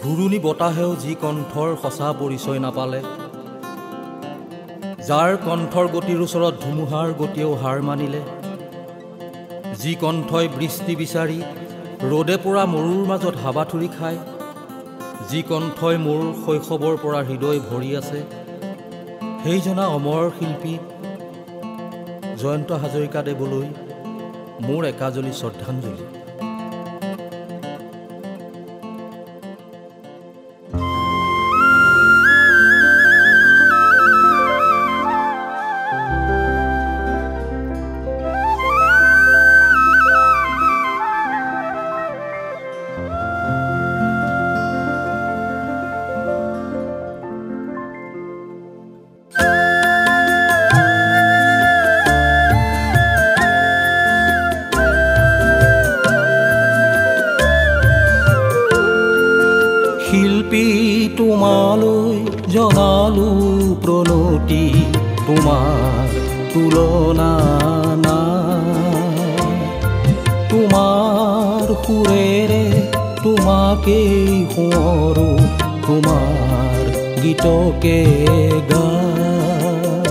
ঘূৰণি বতাহেও যি কণ্ঠৰ সঁচা পৰিচয় নাপালে, যাৰ কণ্ঠৰ গতিৰ ওচৰত ধুমুহাৰ গতিয়েও হাৰ মানিলে, যি কণ্ঠই বৃষ্টি বিচাৰি ৰ'দে পৰা মৰুৰ মাজত হাবাথুৰি খায়, যি কণ্ঠই মোৰ শৈশৱৰ পৰা হৃদয় ভৰি আছে, সেইজনা অমৰ শিল্পী জয়ন্ত হাজৰিকাদেৱলৈ মোৰ একাজলি শ্ৰদ্ধাঞ্জলি। শিল্পী তোমালৈ জনালো প্ৰণতি, তোমাৰ তুলনা নাই, তোমাৰ সুৰেৰে তোমাকেই সোঁৱৰো, তোমাৰ গীতকে গাই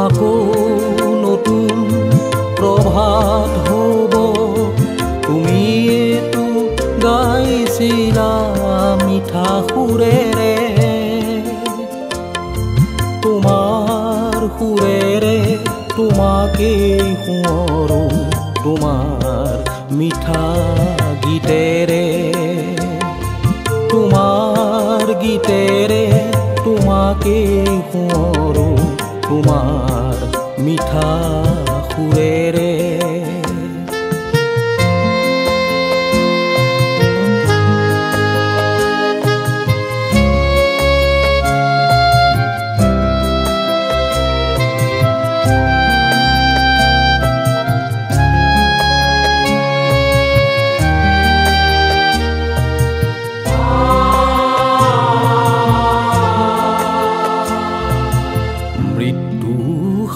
আকৌ নতুন প্ৰভাত হ'ব, তুমিয়েতো গাইছিলা মিঠা সুৰেৰে, তোমাৰ সুৰেৰে তোমাকেই সোঁৱৰো, তোমাৰ মিঠা গীতেৰে, তোমাৰ গীতেৰে তোমাকেই সোঁৱৰো, তোমাৰ মিঠা সুৰেৰে।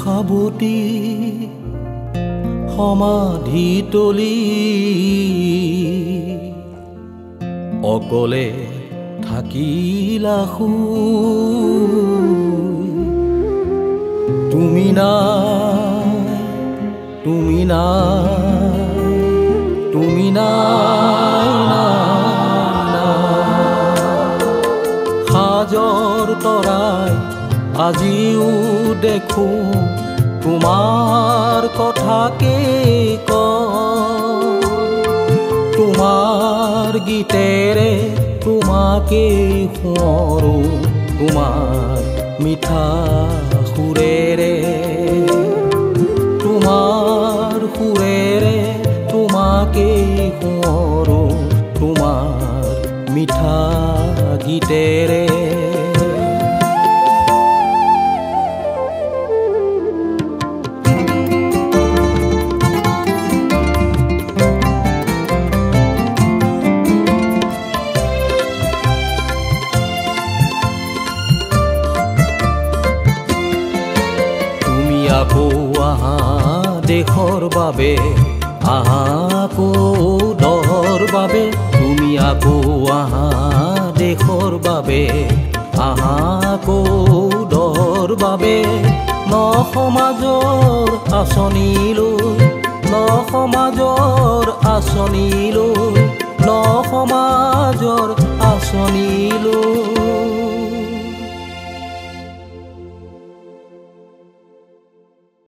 সাৱটি সমাধিতলি অকলে থাকিলা তুমি নাই, তুমি নাই, তুমি নাই, সাজৰ তৰাই আজিও দেখো তোমাৰ কথাকে তোমাৰ গীতেৰে তোমাকেই সোঁৱৰো, তোমাৰ মিঠা সুৰেৰে, তোমাৰ সুৰেৰে তোমাকেই সোঁৱৰো, তোমাৰ মিঠা গীতেৰে। আকৌ আহা দেশৰ বাবে, আহা আকৌ দহৰ বাবে, তুমি আকৌ আহা দেশৰ বাবে, আহা আকৌ দহৰ বাবে, ন সমাজৰ আঁচনিলৈ, ন সমাজৰ আঁচনিলৈ, ন সমাজৰ